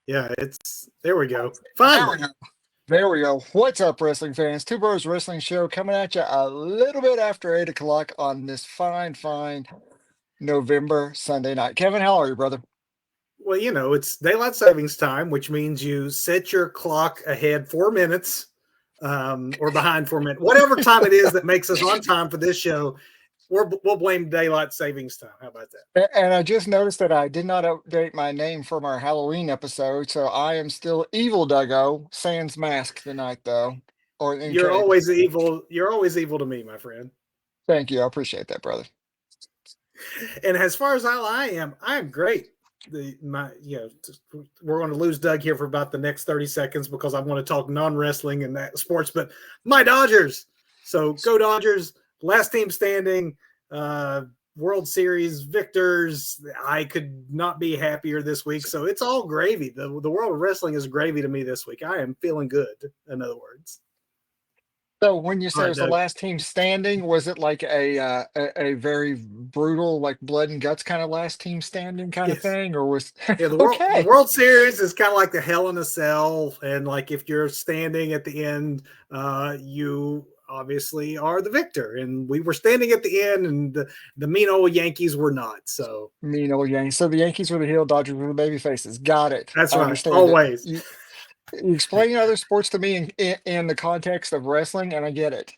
Yeah, it's there we go. There we Finally. go. There we go. What's up, wrestling fans? Two Bros Wrestling Show coming at you a little bit after 8 o'clock on this fine November Sunday night. Kevin, how are you, brother? Well, it's daylight savings time, which means you set your clock ahead 4 minutes, or behind 4 minutes, whatever time it is that makes us on time for this show. We'll blame daylight savings time. How about that? And I just noticed that I did not update my name from our Halloween episode, so I am still Evil Duggo, sans mask tonight, though, or in You're cape. always evil. You're always evil to me, my friend. Thank you. I appreciate that, brother. And as far as I am great. We're going to lose Doug here for about the next 30 seconds because I want to talk non-wrestling and that sports, but my Dodgers. So go Dodgers, last team standing, World Series victors. I could not be happier this week. So it's all gravy. The world of wrestling is gravy to me this week. I am feeling good, in other words. So when you All say it right, was the Doug. last team standing, was it like a very brutal, like blood and guts kind of last team standing kind of Yes. thing, or was Yeah, the okay? World Series is kind of like the Hell in a Cell, and like if you're standing at the end, you obviously are the victor. And we were standing at the end, and the mean old Yankees were not. So Mean old Yankees. So the Yankees were the heel, Dodgers were the baby faces. Got it. that's I right, understand it. always. You explain other sports to me in the context of wrestling, and I get it.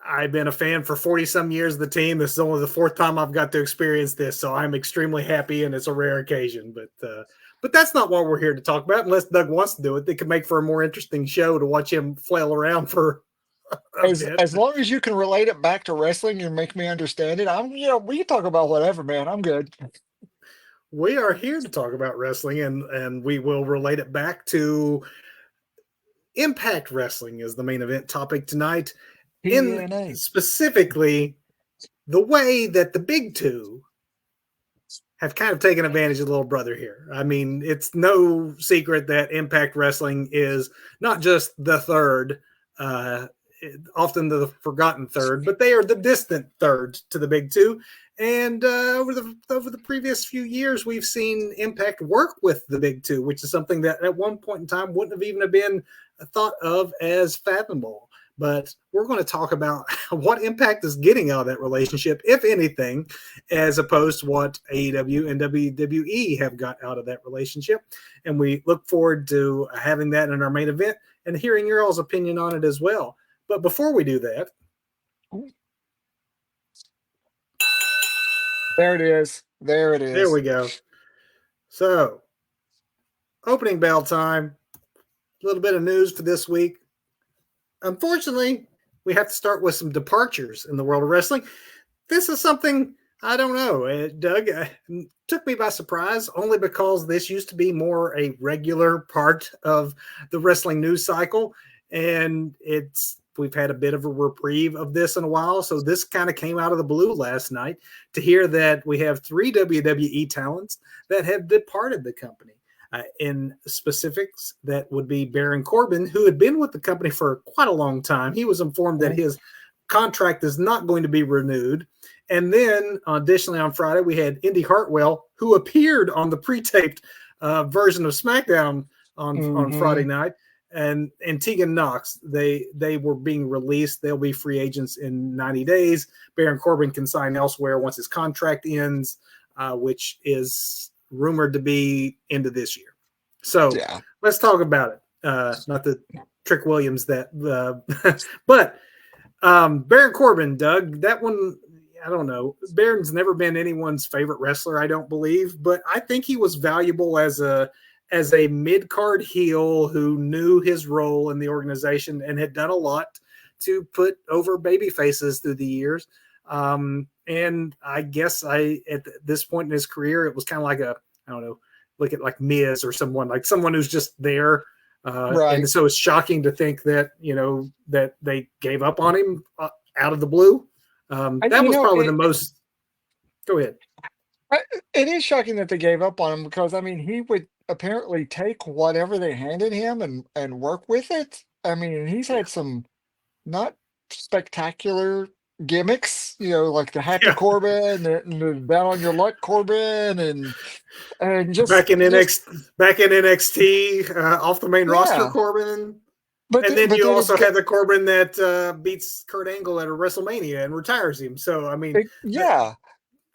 I've been a fan for 40 some years of the team. This is only the fourth time I've got to experience this, so I'm extremely happy, and it's a rare occasion. But that's not what we're here to talk about. Unless Doug wants to do it, it could make for a more interesting show to watch him flail around for a bit. As long as you can relate it back to wrestling and make me understand it, we can talk about whatever, man. I'm good. We are here to talk about wrestling, and we will relate it back to Impact Wrestling as the main event topic tonight. In TNA. specifically the way that the big two have kind of taken advantage of the little brother here. I mean, it's no secret that Impact Wrestling is not just the third, often the forgotten third, but they are the distant third to the big two. And over the previous few years, we've seen Impact work with the big two, which is something that at one point in time wouldn't have even been thought of as fathomable. But we're going to talk about what Impact is getting out of that relationship, if anything, as opposed to what AEW and WWE have got out of that relationship. And we look forward to having that in our main event and hearing your all's opinion on it as well. But before we do that, There it is. There it there is. we go. So, opening bell time. A little bit of news for this week. Unfortunately, we have to start with some departures in the world of wrestling. This is something I don't know, Doug. Took me by surprise only because this used to be more a regular part of the wrestling news cycle, and we've had a bit of a reprieve of this in a while. So this kind of came out of the blue last night to hear that we have 3 WWE talents that have departed the company. In specifics, that would be Baron Corbin, who had been with the company for quite a long time. He was informed that his contract is not going to be renewed. And then, additionally, on Friday, we had Indy Hartwell, who appeared on the pre-taped version of SmackDown on Friday night, and Tegan Knox. They were being released. They'll be free agents in 90 days. Baron Corbin can sign elsewhere once his contract ends, which is rumored to be into this year. So Yeah. let's talk about it. Not the Trick Williams but Baron Corbin, Doug, that one, I don't know. Baron's never been anyone's favorite wrestler, I don't believe, but I think he was valuable as a mid-card heel who knew his role in the organization and had done a lot to put over baby faces through the years. And I guess at this point in his career, it was kind of like I don't know, look at like Miz or someone who's just there. Right. And so it's shocking to think that, that they gave up on him out of the blue. That was probably the most. Go ahead. It is shocking that they gave up on him because, I mean, he would apparently take whatever they handed him and work with it. I mean, he's had some not spectacular gimmicks, like the Happy Yeah, Corbin and the Down on Your Luck Corbin, and back in just NXT, off the main roster, yeah. Corbin. But And then but you then it's also got have the Corbin that beats Kurt Angle at a WrestleMania and retires him. So I mean, yeah,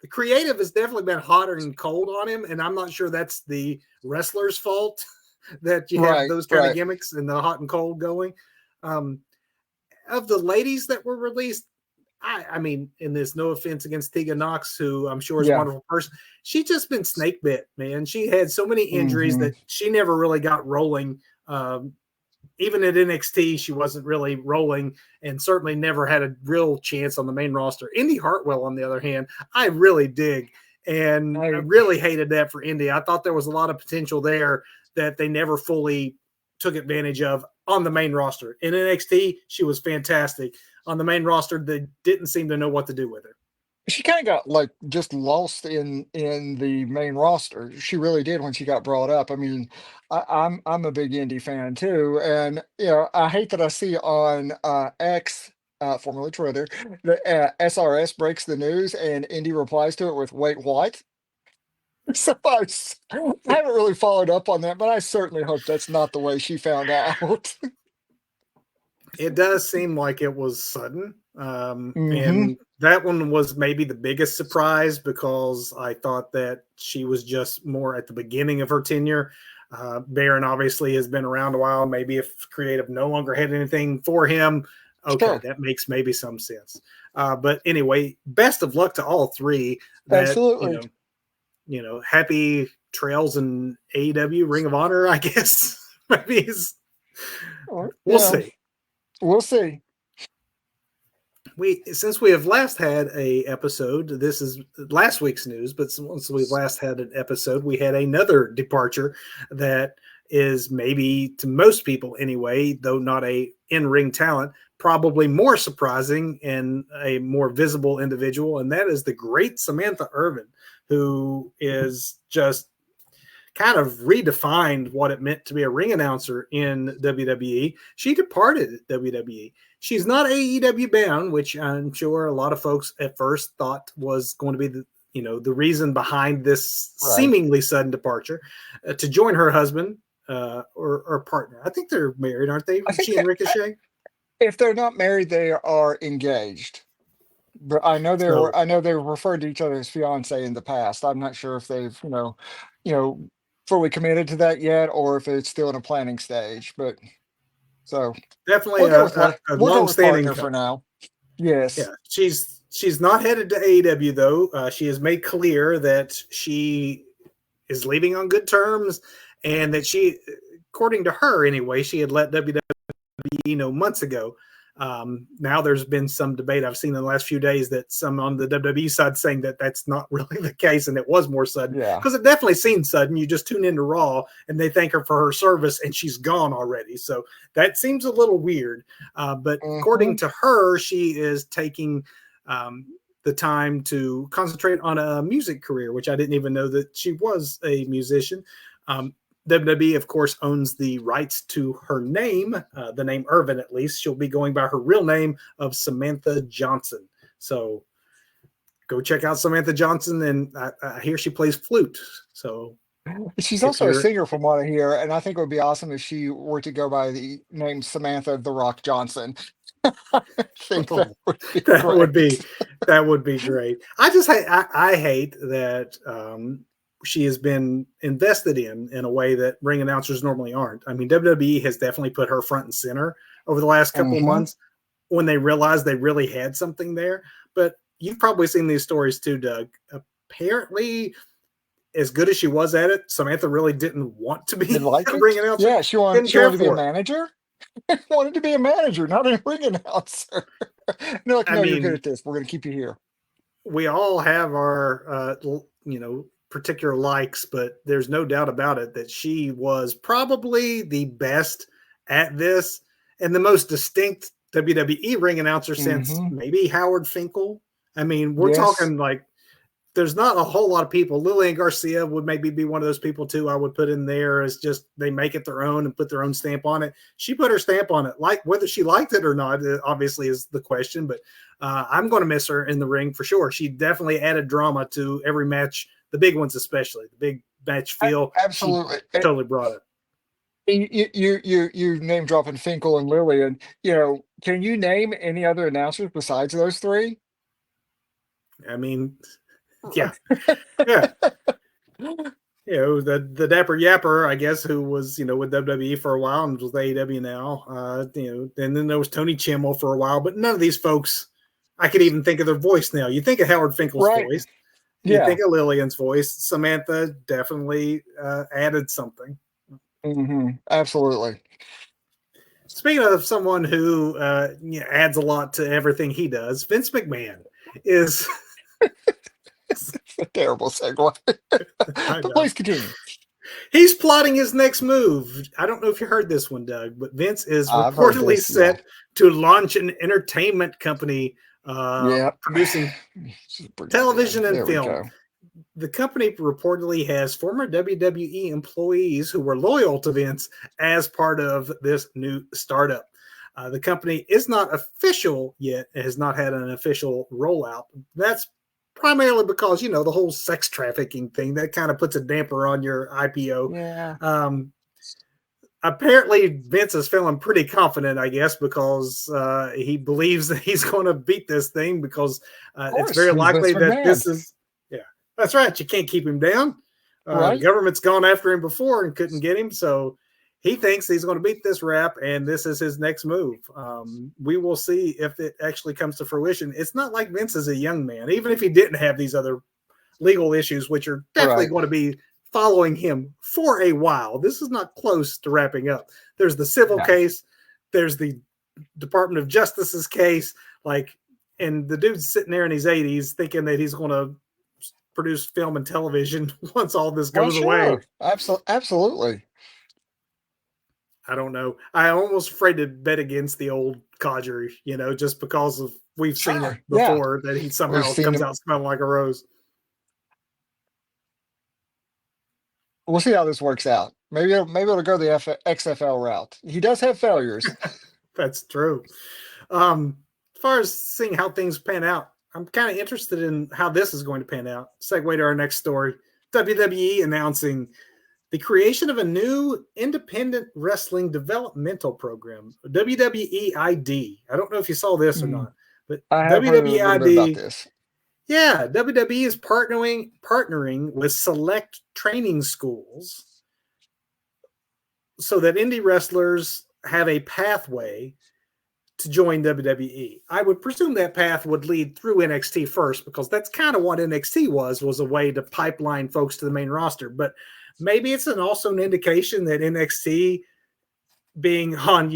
the creative has definitely been hotter and cold on him, and I'm not sure that's the wrestler's fault that you have right, those kind of right, gimmicks and the hot and cold going. Um, of the ladies that were released, I mean, in this, no offense against Tegan Knox, who I'm sure is a yeah. wonderful person, she just been snake bit, man. She had so many injuries Hmm. that she never really got rolling. Even at NXT, she wasn't really rolling and certainly never had a real chance on the main roster. Indy Hartwell, on the other hand, I really dig. And I I really hated that for Indy. I thought there was a lot of potential there that they never fully took advantage of on the main roster. In NXT, she was fantastic. On the main roster, they didn't seem to know what to do with her. She kind of got like just lost in the main roster. She really did when she got brought up. I mean, I'm a big indie fan too, and I hate that I see on X, formerly Twitter, the SRS breaks the news and Indy replies to it with "Wait, what?" So I haven't really followed up on that, but I certainly hope that's not the way she found out. It does seem like it was sudden. Hmm. And that one was maybe the biggest surprise because I thought that she was just more at the beginning of her tenure. Baron obviously has been around a while. Maybe if creative no longer had anything for him, okay, Sure, that makes maybe some sense. But anyway, best of luck to all three. That absolutely. happy trails in AEW, Ring of Honor, I guess. Maybe we'll Yeah, see. we'll see. Since we have last had a episode, this is last week's news, but since we've last had an episode, we had another departure that is maybe to most people anyway, though not a in-ring talent, probably more surprising and a more visible individual, and that is the great Samantha Irvin, who is just kind of redefined what it meant to be a ring announcer in WWE. She departed WWE. She's not AEW bound, which I'm sure a lot of folks at first thought was going to be the reason behind this Right. seemingly sudden departure, to join her husband, or partner. I think they're married, aren't they? I think She and that Ricochet. if they're not married, they are engaged. But So I know they were referred to each other as fiance in the past. I'm not sure if they've, you know, fully committed to that yet or if it's still in a planning stage. But so definitely we'll go with a we'll go with long-standing partner couple. for now. Yes. Yeah, she's not headed to AEW though. She has made clear that she is leaving on good terms, and that she, according to her anyway, she had let WWE know months ago. Now there's been some debate I've seen in the last few days that some on the WWE side saying that that's not really the case, and it was more sudden, Yeah. because it definitely seemed sudden. You just tune into Raw and they thank her for her service, and she's gone already. So that seems a little weird. But Hmm. according to her, she is taking the time to concentrate on a music career, which I didn't even know that she was a musician. Um, WWE, of course, owns the rights to her name, the name Irvin at least. She'll be going by her real name of Samantha Johnson. So go check out Samantha Johnson, and I hear she plays flute. So She's if also a you're, singer from what I hear, and I think it would be awesome if she were to go by the name Samantha The Rock Johnson. I think that oh, would be that would be great. great. I hate that she has been invested in a way that ring announcers normally aren't. I mean, WWE has definitely put her front and center over the last couple of Hmm. months when they realized they really had something there. But you've probably seen these stories too, Doug. Apparently, as good as she was at it, Samantha really didn't want to be Did like a it? ring announcer. Yeah, Didn't she care wanted to be a for it. manager. Wanted to be a manager, not a ring announcer. And they're like, I no, you're good mean, at this. We're going to keep you here. we all have our particular likes, but there's no doubt about it that she was probably the best at this and the most distinct WWE ring announcer since Hmm. maybe Howard Finkel. I mean, we're Yes. talking like there's not a whole lot of people. Lillian Garcia would maybe be one of those people too. I would put in there as just they make it their own and put their own stamp on it. She put her stamp on it. Like whether she liked it or not, obviously is the question. But I'm going to miss her in the ring for sure. She definitely added drama to every match, the big ones especially, the big match feel. Absolutely. She totally brought it. You name dropping Finkel and Lillian. Can you name any other announcers besides those three? I mean, yeah. The Dapper Yapper, I guess, who was with WWE for a while and was AEW now. And then there was Tony Chimmel for a while, but none of these folks, I could even think of their voice now. You think of Howard Finkel's voice, you think of Lillian's voice. Samantha definitely added something. Absolutely. Speaking of someone who adds a lot to everything he does, Vince McMahon is. It's a terrible segue. But please continue. He's plotting his next move. I don't know if you heard this one, Doug, but Vince is reportedly set to launch an entertainment company producing television and film. The company reportedly has former WWE employees who were loyal to Vince as part of this new startup. The company is not official yet. It has not had an official rollout. That's primarily because, the whole sex trafficking thing, that kind of puts a damper on your IPO. Yeah. Apparently, Vince is feeling pretty confident, I guess, because he believes that he's going to beat this thing because it's very likely that this is – yeah, that's right. You can't keep him down. Right. The government's gone after him before and couldn't get him, so – he thinks he's going to beat this rap, and this is his next move. We will see if it actually comes to fruition. It's not like Vince is a young man, even if he didn't have these other legal issues, which are definitely going to be following him for a while. This is not close to wrapping up. There's the civil case. There's the Department of Justice's case. And the dude's sitting there in his 80s thinking that he's going to produce film and television once all this goes away. Absolutely. I don't know. I'm almost afraid to bet against the old codger, just because of we've seen it before that he somehow comes out smelling like a rose. We'll see how this works out. Maybe it'll go the XFL route. He does have failures. That's true. As far as seeing how things pan out, I'm kind of interested in how this is going to pan out. Segue to our next story. WWE announcing the creation of a new independent wrestling developmental program, WWE ID. I don't know if you saw this or not, but I have heard a little bit about this. Yeah, WWE is partnering with select training schools so that indie wrestlers have a pathway to join WWE. I would presume that path would lead through NXT first, because that's kind of what NXT was a way to pipeline folks to the main roster. But maybe it's also an indication that NXT being on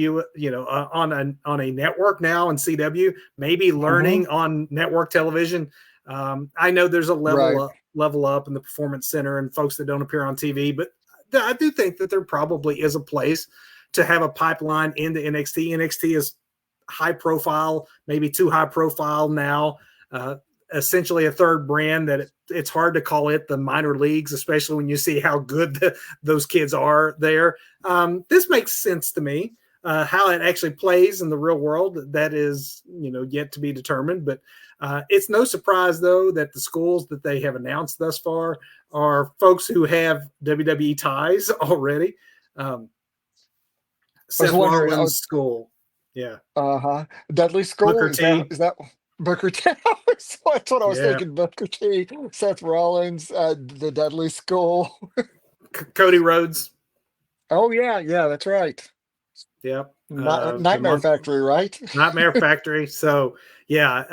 on a network now in CW, maybe learning on network television. I know there's a level up in the Performance Center and folks that don't appear on TV, but I do think that there probably is a place to have a pipeline into NXT. NXT is high profile, maybe too high profile now. Essentially a third brand that it's hard to call it the minor leagues, especially when you see how good those kids are there. This makes sense to me. How it actually plays in the real world, that is, yet to be determined. But it's no surprise, though, that the schools that they have announced thus far are folks who have WWE ties already. Seth Rollins' school. Yeah. Dudley School. Booker T. Is that Booker T? That's what I was thinking. Booker T, Seth Rollins, the Dudley School. Cody Rhodes. Oh, yeah, that's right. Yep. Nightmare Factory, right? Nightmare Factory. So, yeah,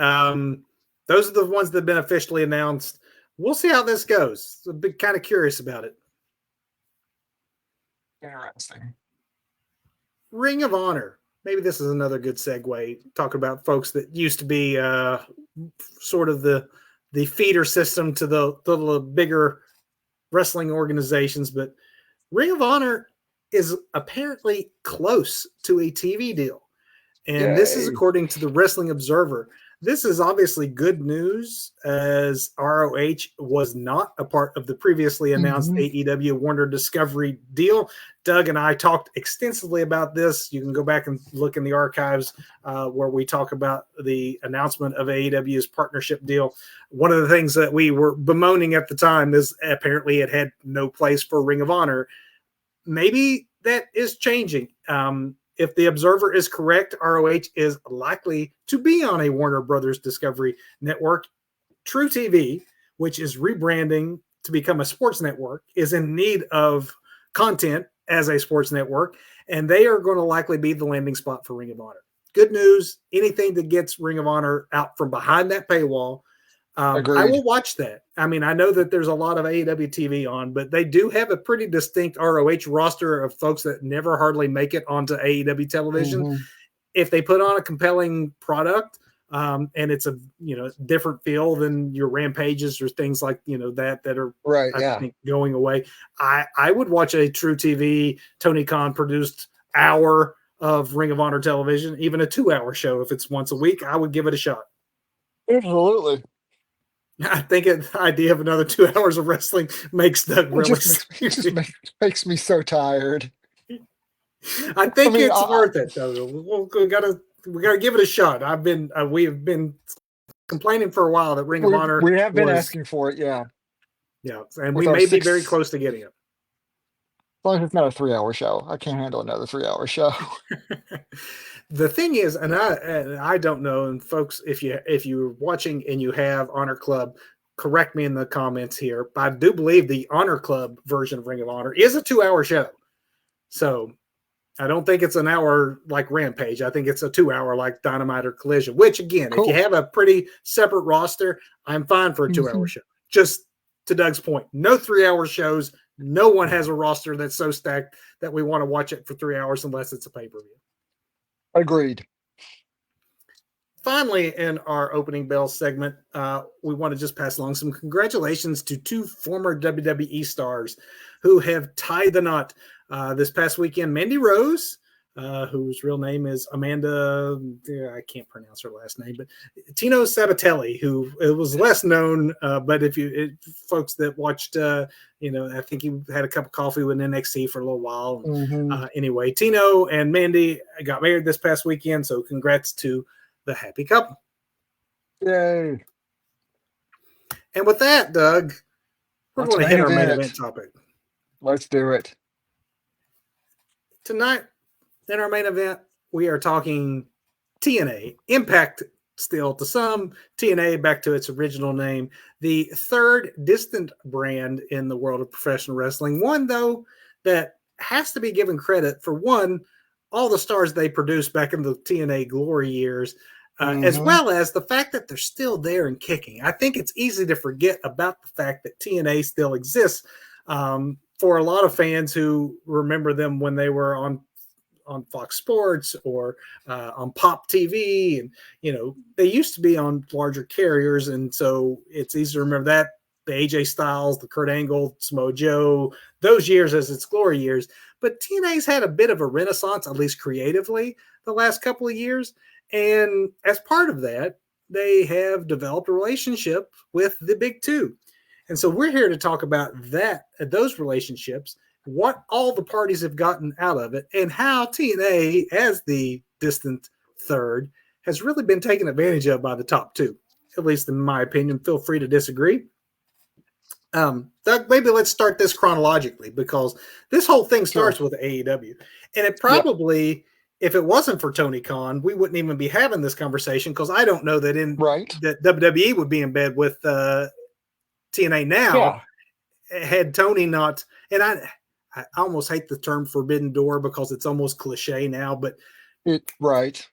those are the ones that have been officially announced. We'll see how this goes. I'm kind of curious about it. Interesting. Ring of Honor. Maybe this is another good segue. Talk about folks that used to be sort of the feeder system to the bigger wrestling organizations. But Ring of Honor is apparently close to a TV deal. And this is according to the Wrestling Observer. This is obviously good news, as ROH was not a part of the previously announced Mhm. AEW Warner Discovery deal. Doug and I talked extensively about this. You can go back and look in the archives where we talk about the announcement of AEW's partnership deal. One of the things that we were bemoaning at the time is apparently it had no place for Ring of Honor. Maybe that is changing. If the Observer is correct, ROH is likely to be on a Warner Brothers Discovery network. True TV, which is rebranding to become a sports network, is in need of content as a sports network, and they are going to likely be the landing spot for Ring of Honor. Good news, anything that gets Ring of Honor out from behind that paywall, I Agreed. will watch that. I mean, I know that there's a lot of AEW TV on, but they do have a pretty distinct ROH roster of folks that never hardly make it onto AEW television. Mhm. If they put on a compelling product, and it's a different feel than your Rampages or things like that are Right, I yeah. think going away. I would watch a True TV Tony Khan produced hour of Ring of Honor television, even a 2-hour show if it's once a week. I would give it a shot. Absolutely. I think the idea of another 2 hours of wrestling makes Doug It really just makes it just sleepy. makes me so tired. I I think mean, it's worth it though. We gotta give it a shot. We have been complaining for a while that Ring of Honor we have been was, asking for it, yeah, and we with our may be very 6 close to getting as long as it's not a 3-hour show. I can't handle another 3-hour show. it. The thing is, and I don't know, and folks, if you're watching and you have Honor Club, correct me in the comments here. But I do believe the Honor Club version of Ring of Honor is a 2-hour show. So I don't think it's an hour like Rampage. I think it's a 2-hour like Dynamite or Collision, which again, if you Cool. have a pretty separate roster, I'm fine for a 2-hour Mhm. show. Just to Doug's point, no 3-hour shows. No one has a roster that's so stacked that we want to watch it for 3 hours unless it's a pay-per-view. Agreed. Finally, in our opening bell segment, we want to just pass along some congratulations to 2 former WWE stars who have tied the knot this past weekend. Mandy Rose, whose real name is Amanda, I can't pronounce her last name, but Tino Sabatelli, who it was less known, but folks that watched, I think he had a cup of coffee with NXT for a little while. Mhm. Anyway, Tino and Mandy got married this past weekend, so congrats to the happy couple. Yay. And with that, Doug, we're Let's going to main hit our main event. event topic. Let's do it. Tonight, in our main event, we are talking TNA, Impact still to some, TNA back to its original name, the third distant brand in the world of professional wrestling. One, though, that has to be given credit for one, all the stars they produced back in the TNA glory years, as Mhm. well as the fact that they're still there and kicking. I think it's easy to forget about the fact that TNA still exists. For a lot of fans who remember them when they were on Fox Sports or on Pop TV, and they used to be on larger carriers, and so it's easy to remember that the AJ Styles, the Kurt Angle, Samoa Joe, those years as its glory years. But TNA's had a bit of a renaissance, at least creatively, the last couple of years, and as part of that, they have developed a relationship with the Big Two. And so we're here to talk about those relationships, what all the parties have gotten out of it, and how TNA, as the distant third, has really been taken advantage of by the top two, at least in my opinion. Feel free to disagree. Doug, maybe let's start this chronologically because this whole thing Sure. starts with AEW. And it Yep. probably, if it wasn't for Tony Khan, we wouldn't even be having this conversation because I don't know Right. that WWE would be in bed with TNA now Yeah. had Tony not, and I almost hate the term forbidden door because it's almost cliche now, but Right.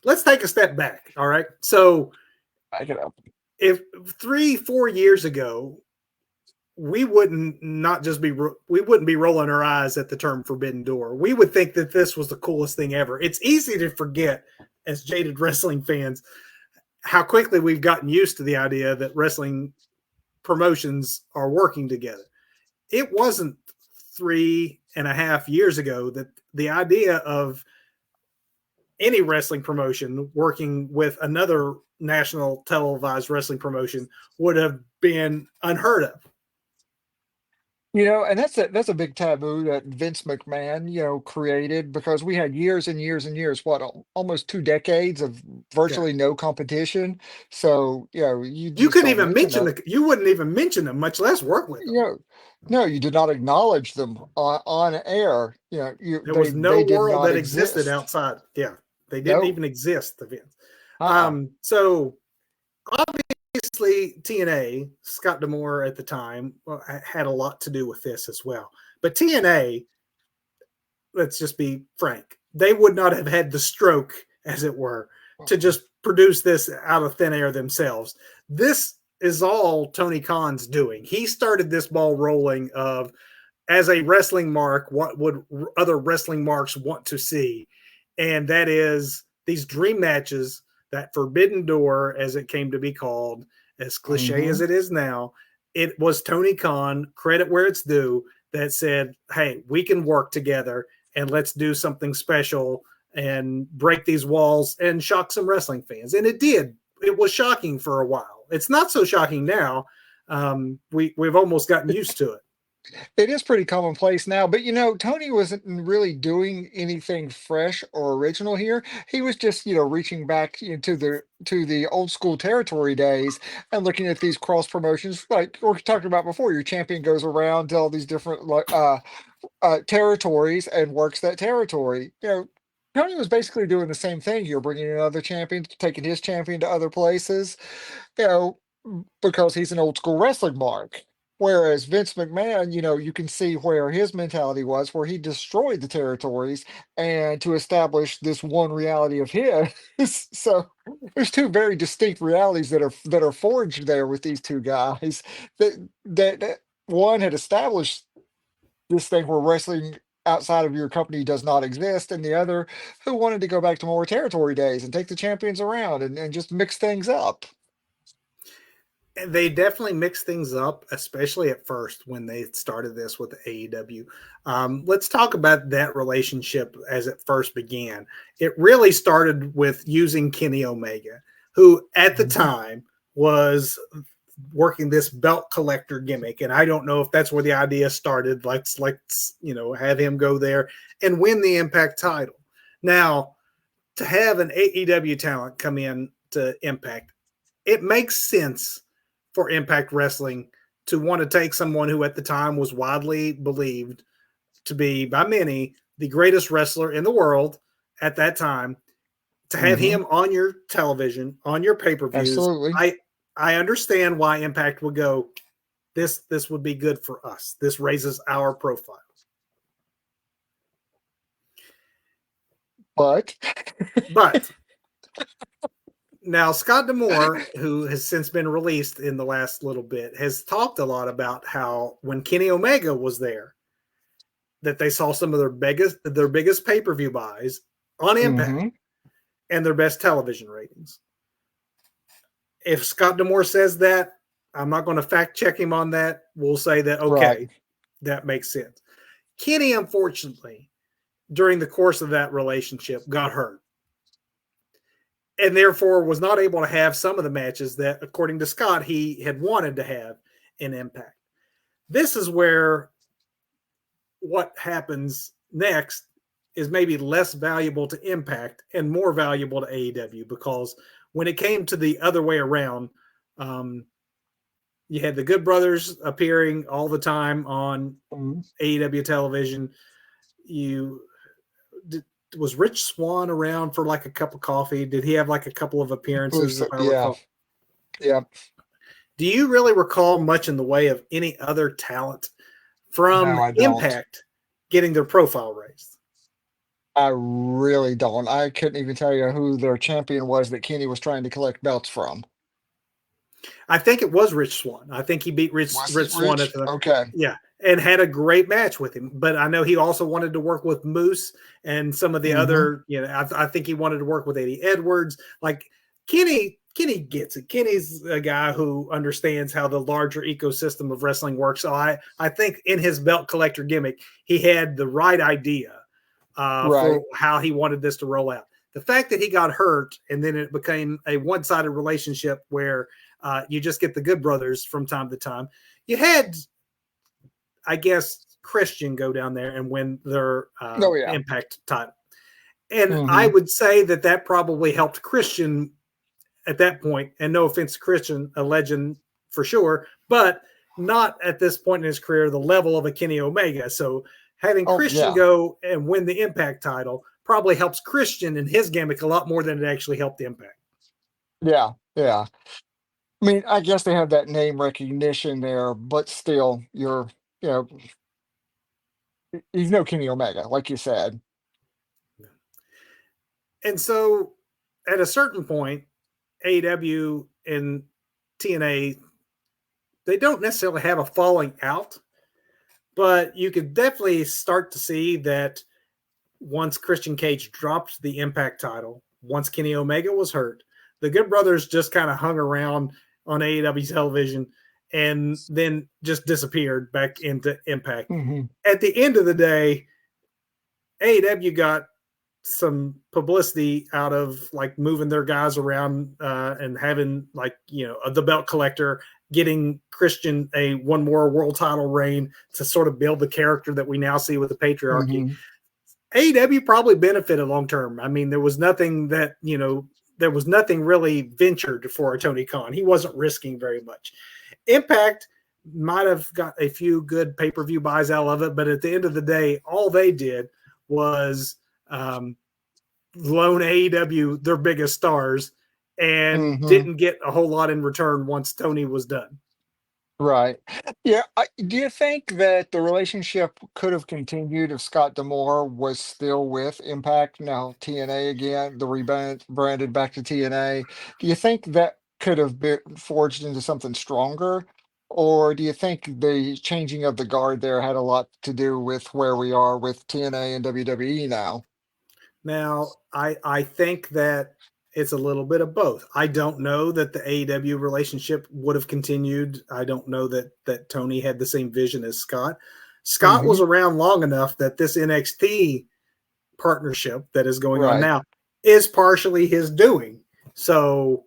let's take a step back. All right. So Back it up. if 3-4 years ago, we wouldn't be rolling our eyes at the term forbidden door. We would think that this was the coolest thing ever. It's easy to forget as jaded wrestling fans how quickly we've gotten used to the idea that wrestling promotions are working together. It wasn't 3.5 years ago that the idea of any wrestling promotion working with another national televised wrestling promotion would have been unheard of. And that's a big taboo that Vince McMahon, created, because we had years and years and years, what, almost 2 decades of Yeah. virtually no competition. So, you You just couldn't don't even mention mention that. you wouldn't even mention them, much less work with You them. know, no, you did not acknowledge them on air. There They was no they did world not that existed exist. outside. Yeah, they didn't No. even exist. The Vince. Uh-uh. So obviously TNA, Scott D'Amore at the time, had a lot to do with this as well. But TNA, let's just be frank, they would not have had the stroke, as it were, to just produce this out of thin air themselves. This is all Tony Khan's doing. He started this ball rolling of, as a wrestling mark, what would other wrestling marks want to see? And that is these dream matches, that forbidden door, as it came to be called, as cliche Hmm. as it is now. It was Tony Khan, credit where it's due, that said, hey, we can work together and let's do something special and break these walls and shock some wrestling fans. And it did. It was shocking for a while. It's not so shocking now. We've almost gotten used to it. It is pretty commonplace now, but Tony wasn't really doing anything fresh or original here. He was just, reaching back to the old school territory days and looking at these cross promotions, like we talked about before. Your champion goes around to all these different territories and works that territory. Tony was basically doing the same thing. You're bringing in other champions, taking his champion to other places, you know, because he's an old school wrestling mark. Whereas Vince McMahon, you can see where his mentality was, where he destroyed the territories and to establish this one reality of his. So there's two very distinct realities that are forged there with these two guys. That one had established this thing where wrestling outside of your company does not exist, and the other who wanted to go back to more territory days and take the champions around and just mix things up. They definitely mixed things up, especially at first when they started this with AEW. Let's talk about that relationship as it first began. It really started with using Kenny Omega, who at the Mhm. time was working this belt collector gimmick, and I don't know if that's where the idea started. Let's have him go there and win the Impact title. Now, to have an AEW talent come in to Impact, it makes sense for Impact Wrestling to want to take someone who at the time was widely believed to be, by many, the greatest wrestler in the world at that time, to have Mhm. him on your television, on your pay-per-views. Absolutely. I understand why Impact would go, this would be good for us. This raises our profile. But But now, Scott D'Amore, who has since been released in the last little bit, has talked a lot about how when Kenny Omega was there, that they saw some of their biggest pay-per-view buys on Impact Mhm. and their best television ratings. If Scott D'Amore says that, I'm not going to fact check him on that. We'll say that, Right. okay, that makes sense. Kenny, unfortunately, during the course of that relationship, got hurt and therefore was not able to have some of the matches that, according to Scott, he had wanted to have in Impact. This is where what happens next is maybe less valuable to Impact and more valuable to AEW, because when it came to the other way around, um, you had the Good Brothers appearing all the time on Mhm. AEW television. You was Rich Swann around for like a cup of coffee? Did he have like a couple of I believe appearances, so. if I Yeah. recall? Yeah. Do you really recall much in the way of any other talent from No, I don't. Impact getting their profile raised? I really don't. I couldn't even tell you who their champion was that Kenny was trying to collect belts from. I think it was Rich Swann. I think he beat Was Rich it Swann at Rich? the, Okay. yeah, and had a great match with him. But I know he also wanted to work with Moose and some of the Mhm. other. I think he wanted to work with Eddie Edwards. Like Kenny gets it. Kenny's a guy who understands how the larger ecosystem of wrestling works. So I think in his belt collector gimmick, he had the right idea for Right. how he wanted this to roll out. The fact that he got hurt and then it became a one-sided relationship where you just get the Good Brothers from time to time. You had, I guess, Christian go down there and win their Oh yeah. Impact title. And I Hmm. would say that that probably helped Christian at that point. And no offense to Christian, a legend for sure, but not at this point in his career, the level of a Kenny Omega. So having Oh Christian yeah. go and win the Impact title probably helps Christian and his gimmick a lot more than it actually helped the Impact. Yeah. Yeah. I mean, I guess they have that name recognition there, but still, you know, he's no Kenny Omega, like you said. And so at a certain point, AEW and TNA, they don't necessarily have a falling out, but you could definitely start to see that once Christian Cage dropped the Impact title, once Kenny Omega was hurt, the Good Brothers just kind of hung around on AEW television and then just disappeared back into Impact. Hmm. At the end of the day, AEW got some publicity out of like moving their guys around and having like the belt collector getting Christian a one more world title reign to sort of build the character that we now see with the patriarchy. Hmm. AEW probably benefited long term. I mean, there was nothing that there was nothing really ventured for Tony Khan. He wasn't risking very much. Impact might have got a few good pay-per-view buys out of it, but at the end of the day, all they did was loan AEW their biggest stars and Hmm. didn't get a whole lot in return once Tony was done. Right. Yeah. Do you think that the relationship could have continued if Scott Demore was still with Impact, now TNA again, the branded back to TNA? Do you think that could have been forged into something stronger? Or do you think the changing of the guard there had a lot to do with where we are with TNA and WWE now? Now, I think that it's a little bit of both. I don't know that the AEW relationship would have continued. I don't know that Tony had the same vision as Scott. Scott Hmm. was around long enough that this NXT partnership that is going on Right. now is partially his doing. So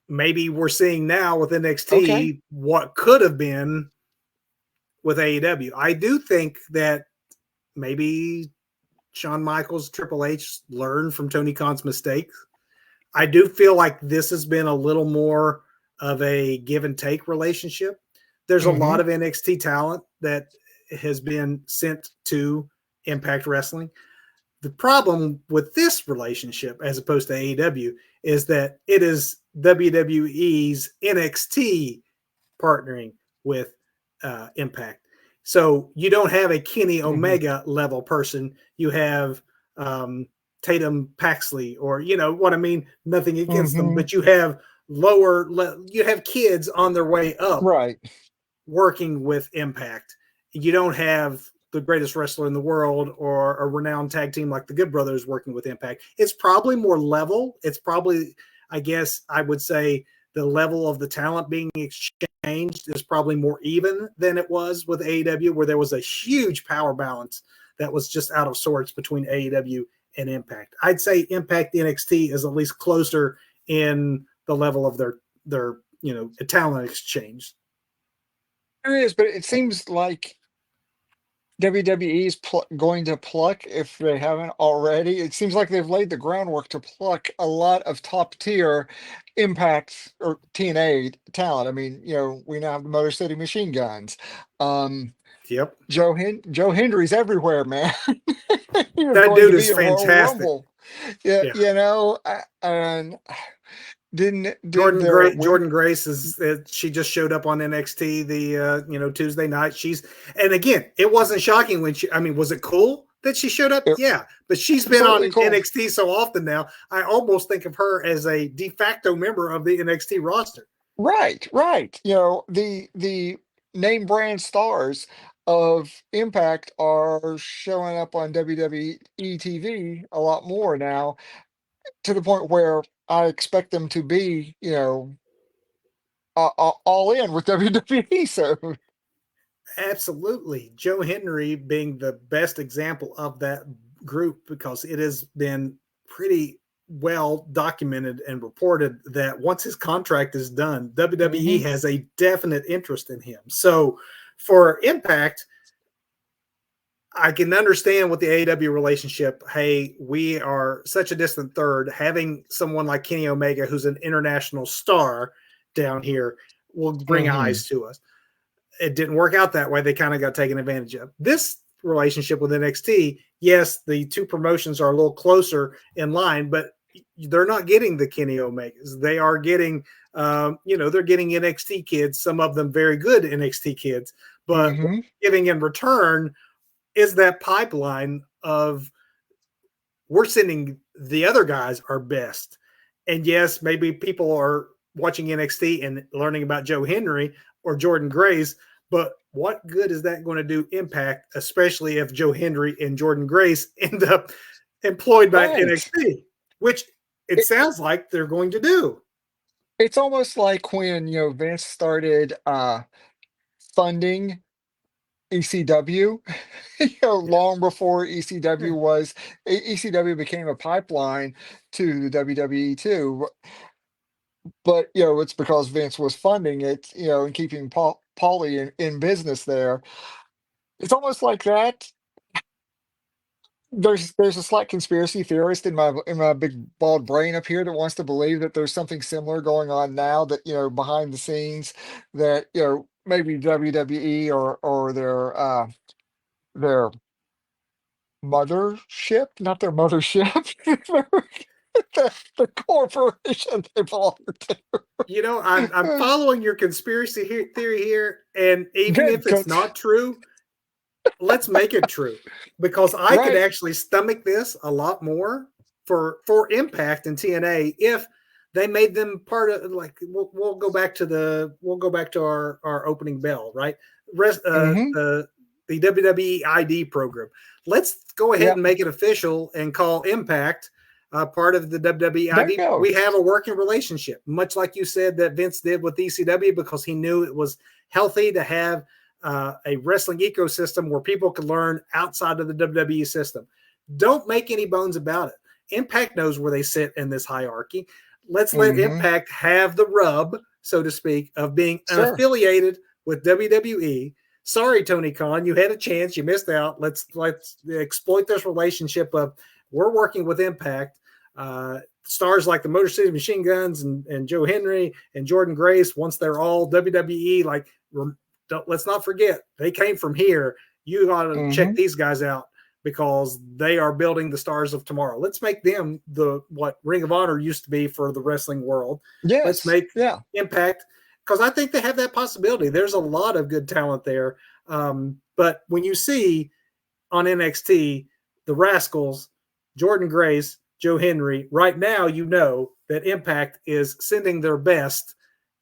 maybe we're seeing now with Okay. NXT what could have been with AEW. I do think that maybe Shawn Michaels, Triple H learned from Tony Khan's mistakes. I do feel like this has been a little more of a give and take relationship. There's a lot Hmm. of NXT talent that has been sent to Impact Wrestling. The problem with this relationship, as opposed to AEW, is that it is WWE's NXT partnering with Impact. So you don't have a Kenny Hmm. Omega level person. You have Tatum Paxley, or you know what I mean. Nothing against them, Hmm. but you have you have kids on their way up Right. working with Impact. You don't have the greatest wrestler in the world or a renowned tag team like the Good Brothers working with Impact. It's probably more level. It's probably, I guess, I would say the level of the talent being exchanged is probably more even than it was with AEW, where there was a huge power balance that was just out of sorts between AEW and Impact. I'd say Impact NXT is at least closer in the level of their talent exchange. There is, but it seems like WWE is going to pluck, if they haven't already. It seems like they've laid the groundwork to pluck a lot of top tier Impact or TNA talent. I mean, we now have the Motor City Machine Guns. Um, Yep. Joe Hendry's everywhere, man. He was That going to dude be is in Royal fantastic. Rumble. Yeah, Yeah. and did Jordan the Gray, women? Jordan Grace is she just showed up on NXT the Tuesday night. And again, it wasn't shocking when she. I mean, was it cool that she showed up? It, Yeah, but she's been absolutely on cool. NXT so often now. I almost think of her as a de facto member of the NXT roster. Right, right. The name brand stars of Impact are showing up on WWE TV a lot more now, to the point where I expect them to be, all in with WWE. So, Absolutely, Joe Henry being the best example of that group because it has been pretty well documented and reported that once his contract is done, WWE Hmm. has a definite interest in him. So for Impact, I can understand with the AEW relationship. Hey, we are such a distant third. Having someone like Kenny Omega, who's an international star down here, will bring Hmm. eyes to us. It didn't work out that way. They kind of got taken advantage of. This relationship with NXT, yes, the two promotions are a little closer in line, but they're not getting the Kenny Omegas. They are getting, they're getting NXT kids, some of them very good NXT kids, but what Hmm. they're giving in return is that pipeline of we're sending the other guys our best. And yes, maybe people are watching NXT and learning about Joe Henry or Jordan Grace, but what good is that going to do Impact, especially if Joe Henry and Jordan Grace end up employed by Right. NXT, which it It, sounds like they're going to do. it's almost like when Vince started funding ECW, Yeah. long before ECW became a pipeline to the WWE too. But it's because Vince was funding it, and keeping Paulie in business there. It's almost like that. There's a slight conspiracy theorist in my big bald brain up here that wants to believe that there's something similar going on now, that behind the scenes, that maybe WWE or their mothership, not their mothership, the corporation they belong to. I'm following your conspiracy theory here, and even Good, if it's 'cause not true, let's make it true, because I could right. actually stomach this a lot more for Impact and TNA if they made them part of, like, we'll go back to our opening bell, right? Hmm. The WWE ID program. Let's go ahead Yeah, and make it official and call Impact part of the WWE there you ID. go. We have a working relationship, much like you said that Vince did with ECW, because he knew it was healthy to have a wrestling ecosystem where people could learn outside of the WWE system. Don't make any bones about it. Impact knows where they sit in this hierarchy. Let's let Hmm. Impact have the rub, so to speak, of being Sure. unaffiliated with WWE. Sorry, Tony Khan, you had a chance, you missed out. Let's exploit this relationship of we're working with Impact. Stars like the Motor City Machine Guns and Joe Henry and Jordan Grace, once they're all WWE, like, let's not forget they came from here. You got to check Hmm. these guys out because they are building the stars of tomorrow. Let's make them what Ring of Honor used to be for the wrestling world. Let's Yes. make Yeah. Impact, because I think they have that possibility. There's a lot of good talent there. But when you see on NXT the Rascals, Jordan Grace, Joe Henry, right now you know that Impact is sending their best,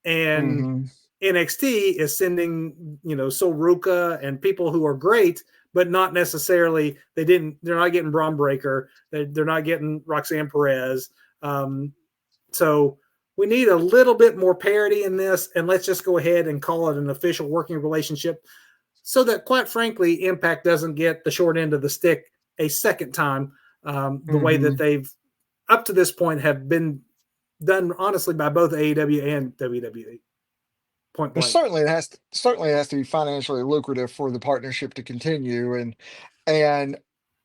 and Hmm. NXT is sending, Sol Ruka and people who are great, but not necessarily, they're not getting Braun Breaker. They're not getting Roxanne Perez. So we need a little bit more parity in this, and let's just go ahead and call it an official working relationship so that, quite frankly, Impact doesn't get the short end of the stick a second time, the way that Hmm. they've up to this point have been done, honestly, by both AEW and WWE. Point Well, blank. certainly it has to be financially lucrative for the partnership to continue, and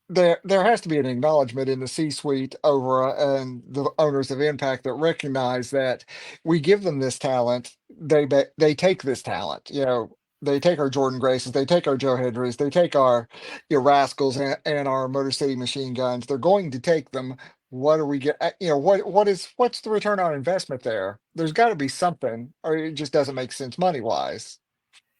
there has to be an acknowledgement in the C-suite over and the owners of Impact that recognize that we give them this talent, they take this talent. They take our Jordan Graces, they take our Joe Hendrys, they take our Rascals and our Motor City Machine Guns. They're going to take them. What do we get? What's the return on investment there? There's got to be something, or it just doesn't make sense money wise.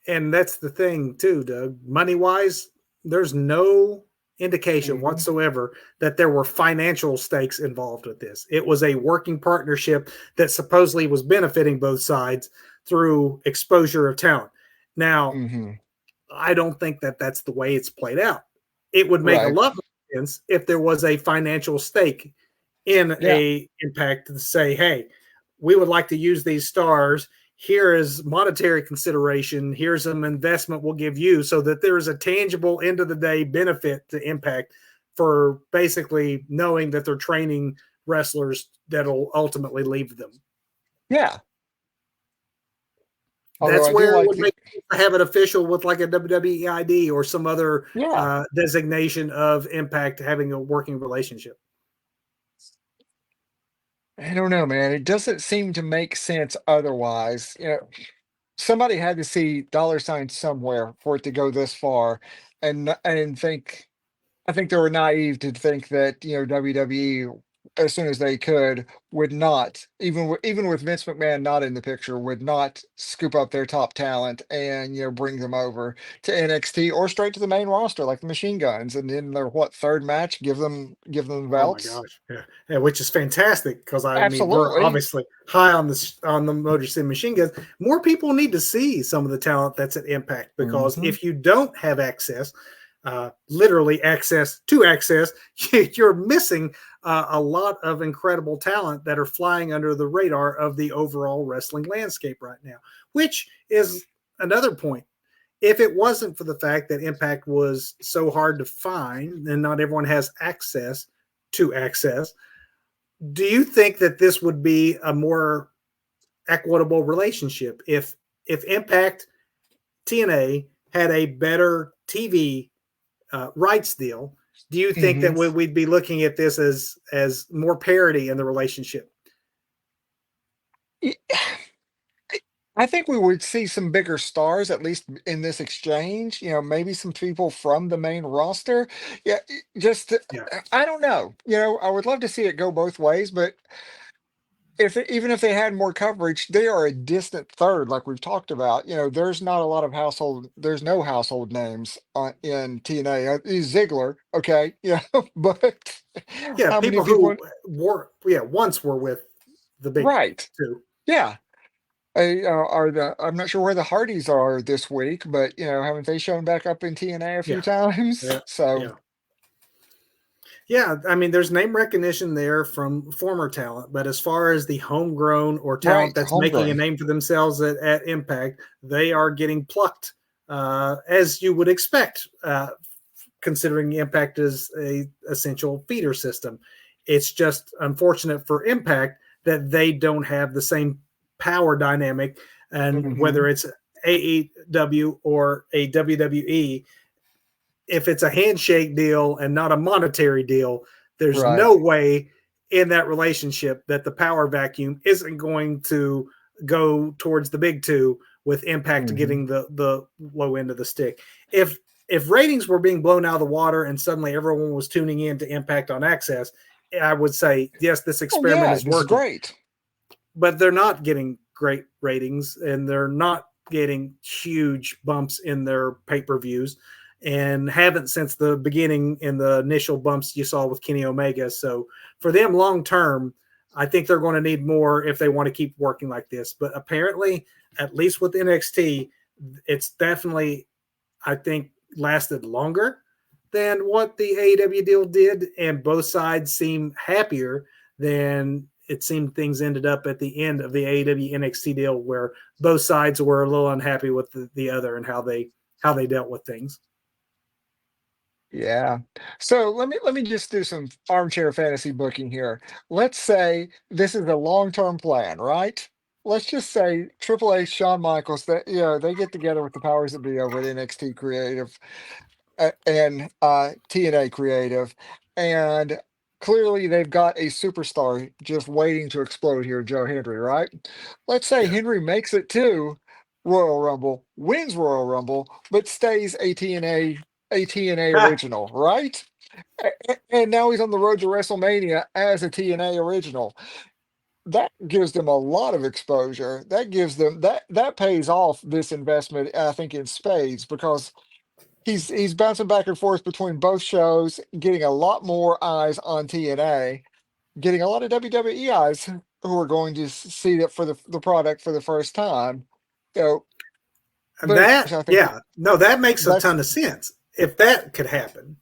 And that's the thing too, Doug. Money wise, there's no indication Hmm. whatsoever that there were financial stakes involved with this. It was a working partnership that supposedly was benefiting both sides through exposure of talent. Now, Hmm. I don't think that that's the way it's played out. It would make a Right. lot more sense if there was a financial stake in Yeah. a Impact to say, hey, we would like to use these stars. Here is monetary consideration. Here's some investment we'll give you, so that there is a tangible end of the day benefit to Impact for basically knowing that they're training wrestlers that'll ultimately leave them. Yeah. Although That's I do where it like would make sense to have it official with like a WWE ID or some other designation of Impact having a working relationship. I don't know, man. It doesn't seem to make sense otherwise. Somebody had to see dollar signs somewhere for it to go this far, and think I think they were naive to think that WWE, as soon as they could, would not even with Vince McMahon not in the picture, would not scoop up their top talent and bring them over to NXT or straight to the main roster like the Machine Guns, and in their third match give them the Oh my belts. gosh, yeah, which is fantastic because I mean we're Absolutely. obviously high on the Motor City Machine Guns. More people need to see some of the talent that's at Impact because Hmm. if you don't have access, literally access to access, you're missing a lot of incredible talent that are flying under the radar of the overall wrestling landscape right now. Which is another point. If it wasn't for the fact that Impact was so hard to find and not everyone has access to access, do you think that this would be a more equitable relationship if Impact TNA had a better TV rights deal? Do you think Hmm. that we'd be looking at this as more parity in the relationship? I think we would see some bigger stars, at least in this exchange. Maybe some people from the main roster. Yeah, Yeah, I don't know. I would love to see it go both ways, but even if they had more coverage, they are a distant third, like we've talked about. There's not a lot of there's no household names in TNA. Ziggler, okay, but yeah. how many People people? who were once were with the big Right. two. Yeah. I'm not sure where the Hardys are this week, but haven't they shown back up in TNA a few Yeah, times? yeah, So yeah. Yeah, I mean, there's name recognition there from former talent, but as far as the homegrown or talent right, that's making a homegrown. name for themselves at Impact, they are getting plucked, as you would expect, considering Impact is a essential feeder system. It's just unfortunate for Impact that they don't have the same power dynamic, and Hmm. whether it's AEW or a WWE, if it's a handshake deal and not a monetary deal, there's Right. no way in that relationship that the power vacuum isn't going to go towards the big two with Impact Hmm. getting the low end of the stick. If ratings were being blown out of the water and suddenly everyone was tuning in to Impact on Access, I would say yes, this Oh experiment yeah, is this is working. great. But they're not getting great ratings and they're not getting huge bumps in their pay-per-views and haven't since the beginning in the initial bumps you saw with Kenny Omega. So for them long term, I think they're going to need more if they want to keep working like this. But apparently, at least with NXT, it's definitely, I think, lasted longer than what the AEW deal did, and both sides seem happier than it seemed things ended up at the end of the AEW NXT deal, where both sides were a little unhappy with the other and how they dealt with things. Yeah. So let me just do some armchair fantasy booking here. Let's say this is a long-term plan, right? Let's just say Triple H, Shawn Michaels, that they get together with the powers that be over at NXT Creative and TNA Creative, and clearly they've got a superstar just waiting to explode here, Joe Hendry, right? Let's say Yeah. Henry makes it to Royal Rumble, wins Royal Rumble, but stays a TNA original, right? And now he's on the road to WrestleMania as a TNA original. That gives them a lot of exposure. That gives them that pays off this investment, I think, in spades, because he's bouncing back and forth between both shows, getting a lot more eyes on TNA, getting a lot of WWE eyes who are going to see it for the product for the first time. So, but of course, That, I think yeah, no, that makes a that's ton of sense if that could happen.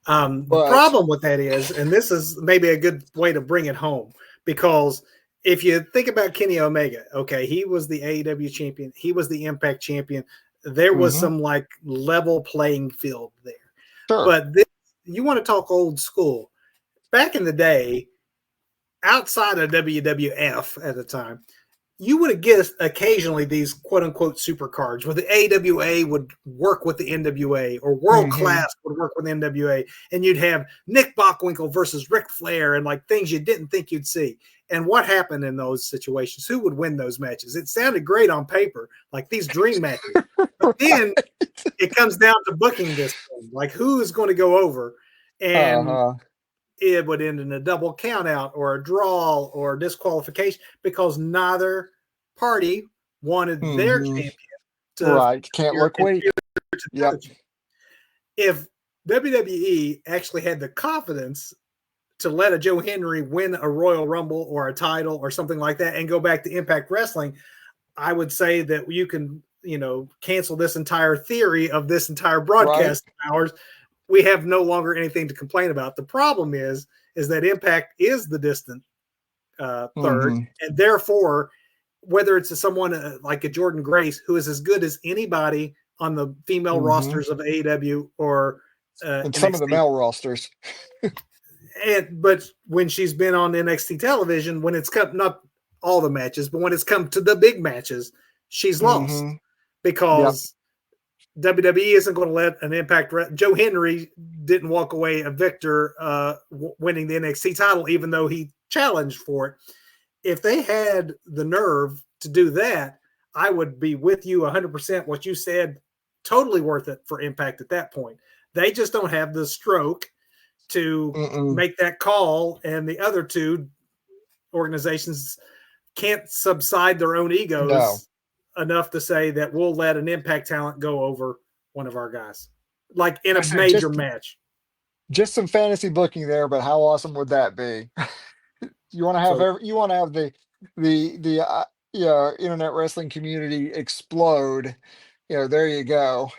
The but problem with that is, and this is maybe a good way to bring it home, because if you think about Kenny Omega, okay, he was the AEW champion, he was the Impact champion. There was hmm some like level playing field there. sure. But this, you want to talk old school. Back in the day, outside of WWF at the time, you would get occasionally these quote unquote super cards where the AWA would work with the NWA or World Mm-hmm. Class would work with the NWA, and you'd have Nick Bockwinkel versus Ric Flair and like things you didn't think you'd see. And what happened in those situations? Who would win those matches? It sounded great on paper, like these dream matches. But then it comes down to booking this thing, like who is going to go over. And Uh-huh. it would end in a double count out or a draw or disqualification because neither party wanted their Mm-hmm. champion to Right. Can't fear look and weak. fear to the other Yep. champion. If WWE actually had the confidence to let a Joe Henry win a Royal Rumble or a title or something like that and go back to Impact Wrestling, I would say that you can, cancel this entire theory of this entire Right. broadcast hours. We have no longer anything to complain about. The problem is that Impact is the distant third, Mm-hmm. and therefore, whether it's someone like a Jordan Grace who is as good as anybody on the female Mm-hmm. rosters of AEW or And some of the NXT, male rosters. but when she's been on NXT television, when it's come not all the matches, but when it's come to the big matches, she's lost Mm-hmm. Yep. because WWE isn't going to let an Impact. Joe Henry didn't walk away a victor, winning the NXT title, even though he challenged for it. If they had the nerve to do that, I would be with you 100%. What you said, totally worth it for Impact at that point. They just don't have the stroke to Mm-mm. make that call, and the other two organizations can't subside their own No. egos enough to say that we'll let an Impact talent go over one of our guys, like in I a said major match. just some fantasy booking there, but how awesome would that be? So, You want to have the yeah, internet wrestling community explode. There you go.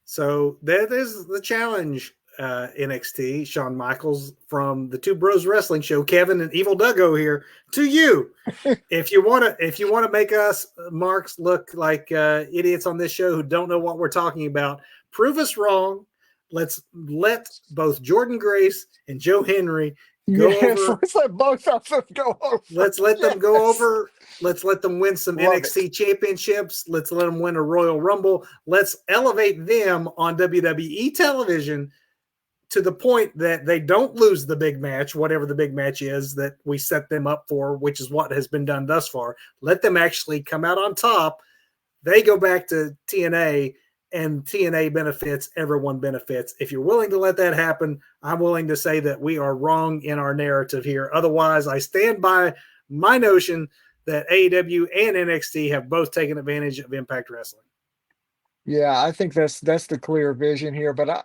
so that is the challenge. NXT, Shawn Michaels from the Two Bros Wrestling Show, Kevin and Evil Duggo here to you. If you want to make us marks look like idiots on this show who don't know what we're talking about, prove us wrong. Let's let both Jordan Grace and Joe Henry go Yes, over. let's let both of them go over. Let's let them go Yes. over. Let's let them win some Love it. NXT championships. Let's let them win a Royal Rumble. Let's elevate them on WWE television to the point that they don't lose the big match, whatever the big match is that we set them up for, which is what has been done thus far. Let them actually come out on top. They go back to TNA, and TNA benefits, everyone benefits. If you're willing to let that happen, I'm willing to say that we are wrong in our narrative here. Otherwise, I stand by my notion that AEW and NXT have both taken advantage of Impact Wrestling. Yeah, I think that's the clear vision here. But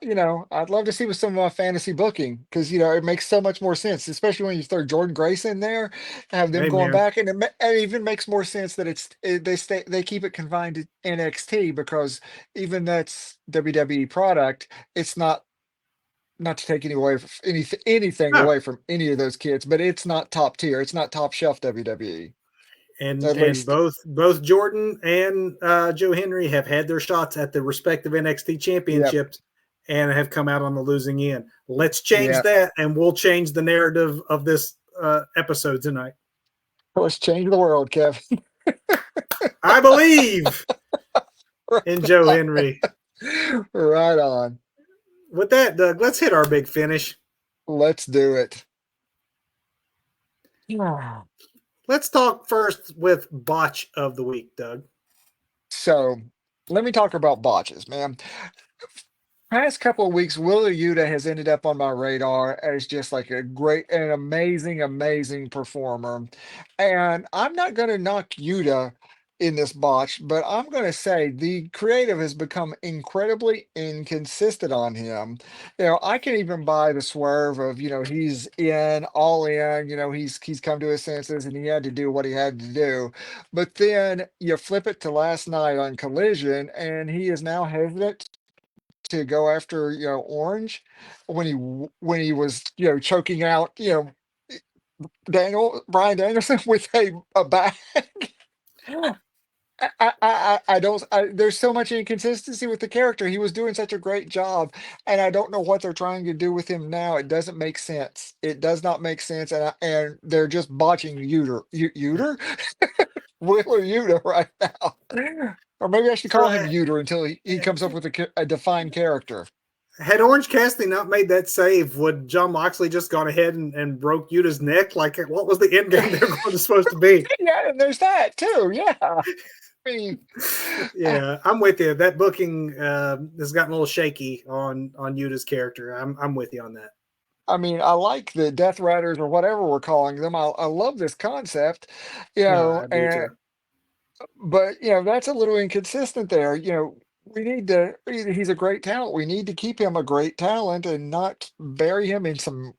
I'd love to see with some fantasy booking because it makes so much more sense, especially when you throw Jordan Grace in there, have them Hey, going man. back, and it even makes more sense that they keep it confined to NXT because even that's WWE product, it's not to take any away from anything No, away from any of those kids, but it's not top tier. It's not top shelf WWE. and At and least, both Jordan and Joe Henry have had their shots at the respective NXT yep, championships and have come out on the losing end. Let's change yep. that, and we'll change the narrative of this episode tonight. Let's change the world, Kevin. I believe in Joe Right Henry. on. Right on. With that, Doug, let's hit our big finish. Let's do it. Let's talk first with botch of the week, Doug. So let me talk about botches, man. Past couple of weeks, Willa Yuta has ended up on my radar as just like a great and amazing, amazing performer. And I'm not going to knock Yuta in this botch, but I'm going to say the creative has become incredibly inconsistent on him. I can even buy the swerve of, he's in, all in, he's come to his senses and he had to do what he had to do. But then you flip it to last night on Collision, and he is now hesitant to go after Orange when he was choking out Daniel Brian Danielson with a bag. I don't. There's so much inconsistency with the character. He was doing such a great job, and I don't know what they're trying to do with him now. It doesn't make sense. It does not make sense, and they're just botching Uter, Wheeler Uter right now. Or maybe I should So call him Uter until he comes up with a defined character. had Orange Cassidy not made that save, would John Moxley just gone ahead and broke Yuta's neck? Like, what was the end game they're going to supposed to be? Yeah, and there's that too. Yeah, I mean, Yeah, I'm with you. That booking has gotten a little shaky on Yuta's character. I'm with you on that. I mean, I like the Death Riders or whatever we're calling them. I love this concept, No, I do and too. but that's a little inconsistent there. We need to. He's a great talent. We need to keep him a great talent and not bury him in some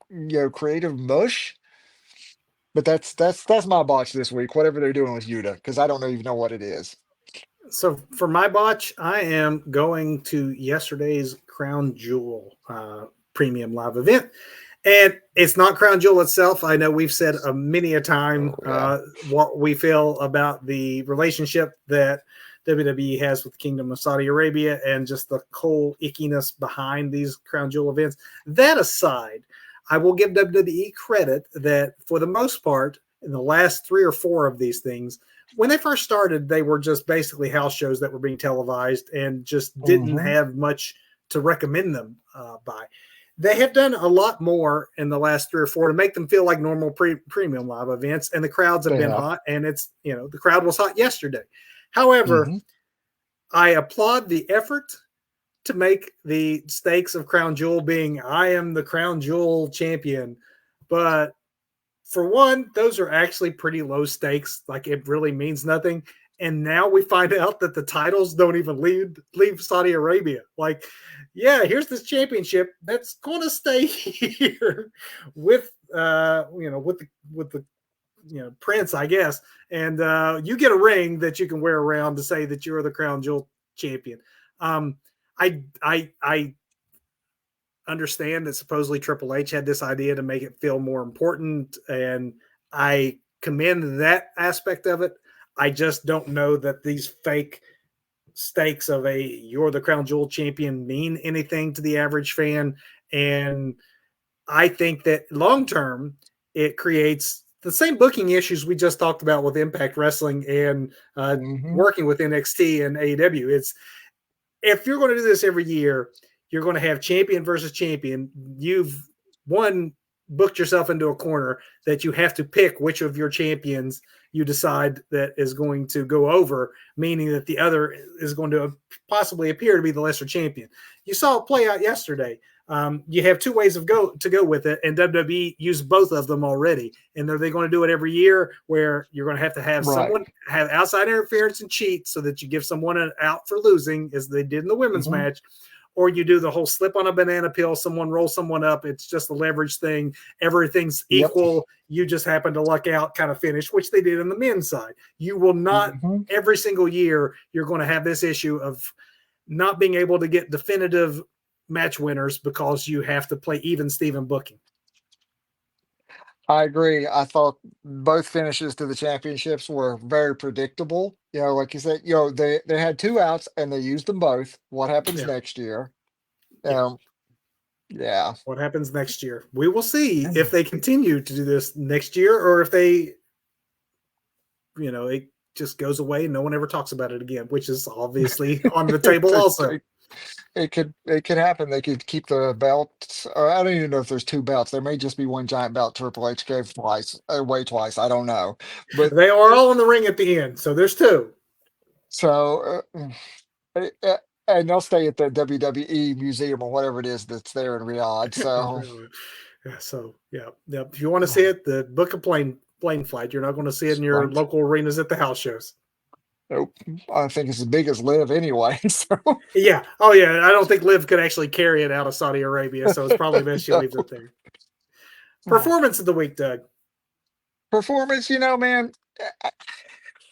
creative mush. But that's my botch this week. Whatever they're doing with Yuta, because I don't even know what it is. So for my botch, I am going to yesterday's Crown Jewel premium live event. And it's not Crown Jewel itself. I know we've said many a time Oh yeah. what we feel about the relationship that WWE has with the Kingdom of Saudi Arabia and just the whole ickiness behind these Crown Jewel events. That aside, I will give WWE credit that for the most part, in the last 3 or 4 of these things, when they first started, they were just basically house shows that were being televised and just didn't Hmm. have much to recommend them by. They have done a lot more in the last 3 or 4 to make them feel like normal premium live events, and the crowds have They been have. hot, and it's, the crowd was hot yesterday. However, Hmm. I applaud the effort to make the stakes of Crown Jewel being I am the Crown Jewel champion, but for one, those are actually pretty low stakes. Like, it really means nothing. And now we find out that the titles don't even leave Saudi Arabia. Like, yeah, here's this championship that's going to stay here with with the prince, I guess. And you get a ring that you can wear around to say that you're the Crown Jewel champion. Um, I understand that supposedly Triple H had this idea to make it feel more important, and I commend that aspect of it. I just don't know that these fake stakes of you're the Crown Jewel champion mean anything to the average fan. And I think that long term, it creates the same booking issues we just talked about with Impact Wrestling and Hmm. working with NXT and AEW. It's if you're going to do this every year, you're going to have champion versus champion. You've booked yourself into a corner that you have to pick which of your champions you decide that is going to go over, meaning that the other is going to possibly appear to be the lesser champion. You saw it play out yesterday. You have 2 ways to go with it, and WWE used both of them already. And are they going to do it every year, where you're going to have Right. someone have outside interference and cheat, so that you give someone an out for losing, as they did in the women's Hmm. match, or you do the whole slip on a banana peel, someone rolls someone up, it's just a leverage thing, everything's Yep. equal, you just happen to luck out kind of finish, which they did on the men's side. You will not, Hmm. every single year, you're going to have this issue of not being able to get definitive match winners because you have to play even Steven booking. I agree. I thought both finishes to the championships were very predictable. Like you said, they had 2 outs and they used them both. What happens Yeah. next year? Yeah. Yeah. What happens next year? We will see if they continue to do this next year, or if they, it just goes away and no one ever talks about it again, which is obviously on the table also. It could happen. They could keep the belts. Or I don't even know if there's 2 belts. There may just be one giant belt Triple H gave away twice. I don't know. But They are all in the ring at the end, so there's 2. so and they'll stay at the WWE museum or whatever it is that's there in Riyadh. So Yeah, so yeah. If you want to see it, the book a plane flight. You're not going to see it in your right. local arenas at the house shows. Nope. I think it's as big as Live anyway. So Yeah. Oh yeah. I don't think Liv could actually carry it out of Saudi Arabia, so it's probably best she leaves it there. no. Performance of the week, Doug. Performance, man.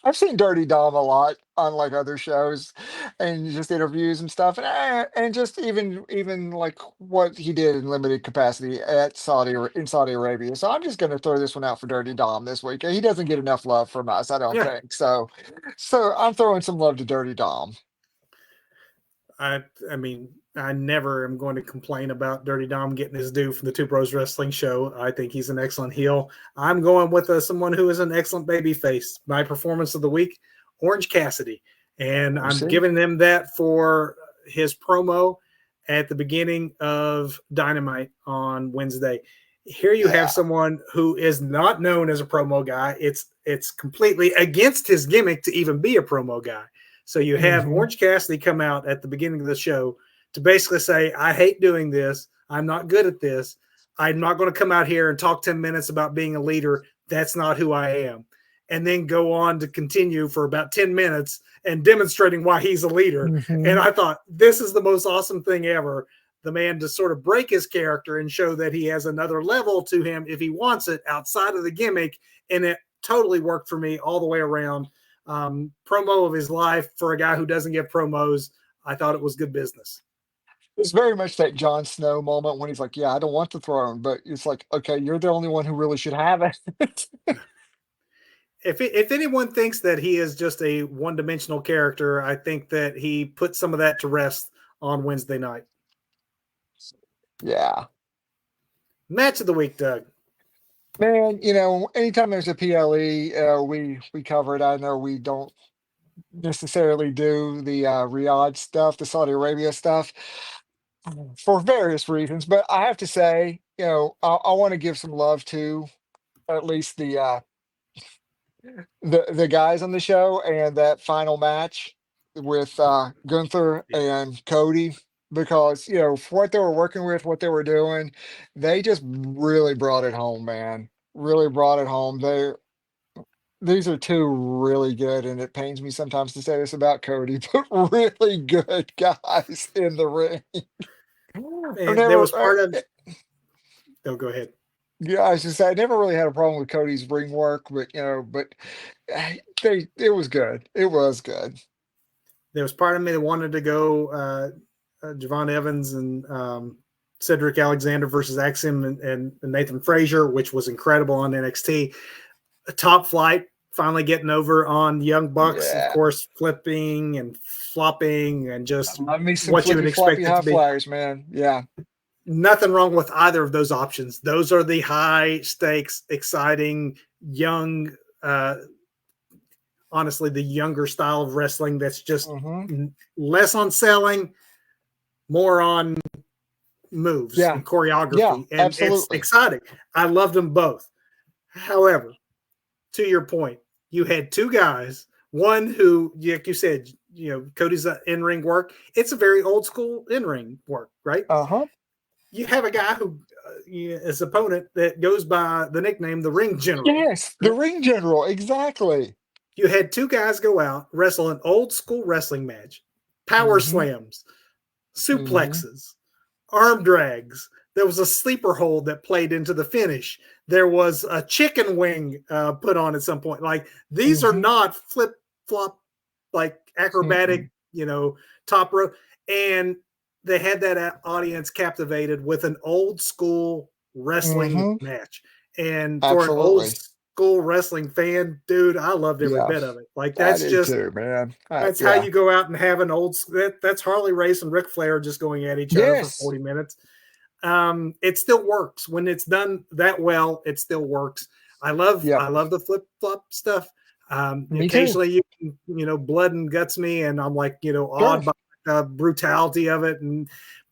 I've seen Dirty Dom a lot on like other shows and just interviews and stuff, and just even like what he did in limited capacity at in Saudi Arabia. So I'm just going to throw this one out for Dirty Dom this week. He doesn't get enough love from us, I don't Yeah, think. So I'm throwing some love to Dirty Dom. I mean, I never am going to complain about Dirty Dom getting his due from the Two Bros Wrestling Show. I think he's an excellent heel. I'm going with someone who is an excellent baby face. My performance of the week, Orange Cassidy. And You I'm see? giving him that for his promo at the beginning of Dynamite on Wednesday. Here you have Yeah. someone who is not known as a promo guy. It's completely against his gimmick to even be a promo guy. So you have Hmm. Orange Cassidy come out at the beginning of the show to basically say, I hate doing this. I'm not good at this. I'm not going to come out here and talk 10 minutes about being a leader. That's not who I am. And then go on to continue for about 10 minutes and demonstrating why he's a leader. And Hmm. I thought, this is the most awesome thing ever. The man to sort of break his character and show that he has another level to him if he wants it outside of the gimmick. And it totally worked for me all the way around. Promo of his life for a guy who doesn't get promos. I thought it was good business. It's very much that Jon Snow moment when he's like, "Yeah, I don't want the throne," but it's like, "Okay, you're the only one who really should have it." If anyone thinks that he is just a one-dimensional character, I think that he put some of that to rest on Wednesday night. Yeah. Match of the week, Doug. Man, anytime there's a PLE, we cover it. I know we don't necessarily do the Riyadh stuff, the Saudi Arabia stuff, for various reasons. But I have to say, I want to give some love to at least the guys on the show and that final match with Gunther and Cody, because for what they were working with, what they were doing, they just really brought it home, man. Really brought it home. These are two really good, and it pains me sometimes to say this about Cody, but really good guys in the ring. I've And there never, was part of. Oh, go ahead. yeah, I should say I never really had a problem with Cody's ring work, but it was good. It was good. There was part of me that wanted to go Javon Evans and Cedric Alexander versus Axiom and Nathan Frazier, which was incredible on NXT. A top flight finally getting over on Young Bucks, of Yeah. course, flipping and flopping and just Love me some what you would flippy floppy expect it high to be. flyers, man. Yeah. Nothing wrong with either of those options. Those are the high stakes, exciting, young, honestly, the younger style of wrestling that's just Hmm. less on selling, more on moves Yeah. and Yeah. choreography. And it's Absolutely. exciting. I love them both. However, to your point, you had two guys, one who, like you said, Cody's in-ring work. It's a very old school in-ring work, right? Uh huh. You have a guy who his opponent that goes by the nickname the Ring General. Yes. The ring general. Exactly. You had two guys go out, wrestle an old school wrestling match, power Hmm. slams, Hmm. suplexes, arm drags. There was a sleeper hold that played into the finish. There was a chicken wing put on at some point. Like these are Hmm. not flip flop, like Mm-mm. acrobatic, top rope. And they had that audience captivated with an old school wrestling Hmm. match. And for an old Absolutely. school wrestling fan, dude, I loved every Yeah. bit of it. Like I that's did just too, man. that's how Yeah. you go out and have an that's Harley Race and Ric Flair just going at each other for Yes. 40 minutes. It still works when it's done that well. It still works. Yep. I love the flip flop stuff. Me too. Occasionally you can, blood and guts me, and I'm like, Sure. awed by the brutality of it.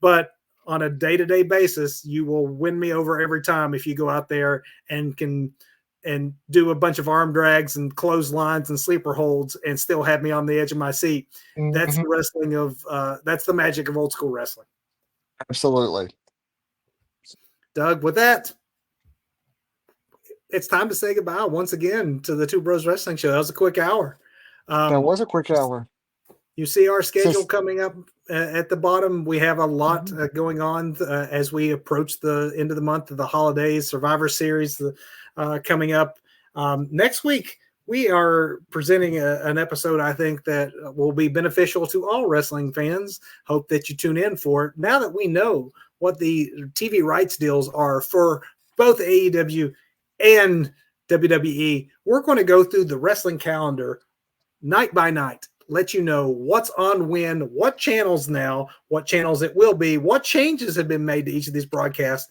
But on a day to day basis, you will win me over every time if you go out there and can and do a bunch of arm drags and clotheslines and sleeper holds and still have me on the edge of my seat. That's Hmm. the wrestling of that's the magic of old school wrestling. Absolutely. Doug, with that, it's time to say goodbye once again to the Two Bros Wrestling Show. That was a quick hour. That Um, was a quick hour. you see our schedule Just, coming up at the bottom. We have a lot mhm. going on as we approach the end of the month of the holidays, Survivor Series coming up next week. we are presenting an episode, I think, that will be beneficial to all wrestling fans. Hope that you tune in for it. Now that we know what the TV rights deals are for both AEW and WWE, we're going to go through the wrestling calendar night by night, let you know what's on when, what channels now, what channels it will be, what changes have been made to each of these broadcasts,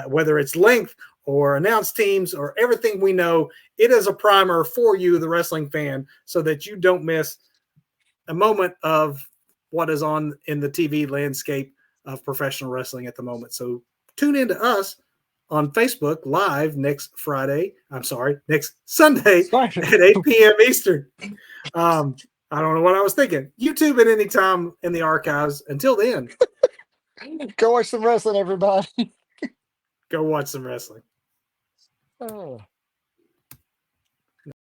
whether it's length or announced teams or everything we know. It is a primer for you, the wrestling fan, so that you don't miss a moment of what is on in the TV landscape of professional wrestling at the moment. So tune in to us on Facebook live next Sunday at 8 p.m. Eastern. I don't know what I was thinking. YouTube at any time in the archives. Until then, Go watch some wrestling, everybody. go watch some wrestling. Oh.